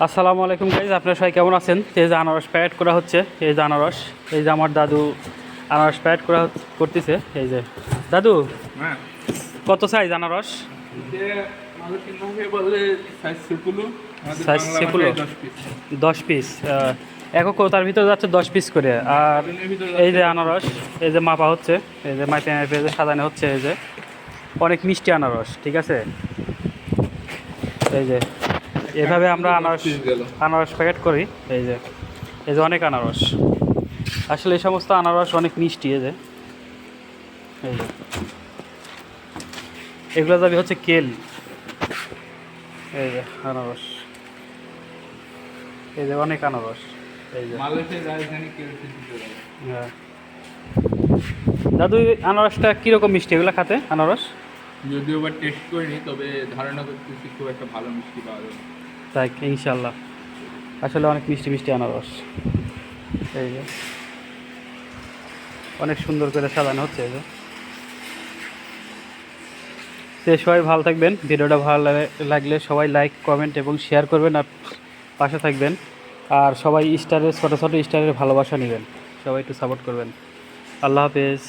আসসালামু আলাইকুম গাইজ, আপনারা সবাই কেমন আছেন? এই যে আনারস প্যাকেট করা হচ্ছে, এই যে আনারস, এই যে আমার দাদু আনারস প্যাকেট করতেছে। এই যে দাদু, হ্যাঁ, কত সাইজ আনারস? যে মালতীন ভাবে বলে সাইজ সেপুলো, আমাদের সাইজ বাংলা সেপুলো ভাষায় 10 পিস। 10 পিস, একক তার ভিতরে যাচ্ছে 10 পিস করে। আর কার্টুনের ভিতরে এই যে আছে আনারস, এই যে মাপা হচ্ছে, এই যে মাইপে মাইপে যে সাজানো হচ্ছে। এই যে অনেক মিষ্টি আনারস, ঠিক আছে। এই যে এভাবে আমরা 10 আনারস পিস গেল। আনারস প্যাকেট করি। এই যে অনেক আনারস, আসলে এই সমস্ত আনারস অনেক মিষ্টি। এই যে এগুলো যাবে হচ্ছে কেল। এই যে আনারস, এই যে অনেক আনারস। এই যে মালয়েশিয়ার রাজধানী কেলসি গেল। হ্যাঁ দাদু, এই আনারসটা কীরকম মিষ্টি এগুলো খেতে? আনারস যদিও বা টেস্ট করিনি, তবে ধারণা করতেছি খুব একটা ভালো মিষ্টি পাওয়া যাবে। তাই ইনশাল্লাহ, আসলে অনেক মিষ্টি মিষ্টি আনারস। এই যে অনেক সুন্দর করে সাজানো হচ্ছে। এই যে তো সবাই ভালো থাকবেন, ভিডিওটা ভালো লাগলে সবাই লাইক কমেন্ট এবং শেয়ার করবেন, আর পাশে থাকবেন। আর সবাই স্টারের ছোটো ছোটো স্টারের ভালোবাসা নেবেন, সবাই একটু সাপোর্ট করবেন। আল্লাহ হাফেজ।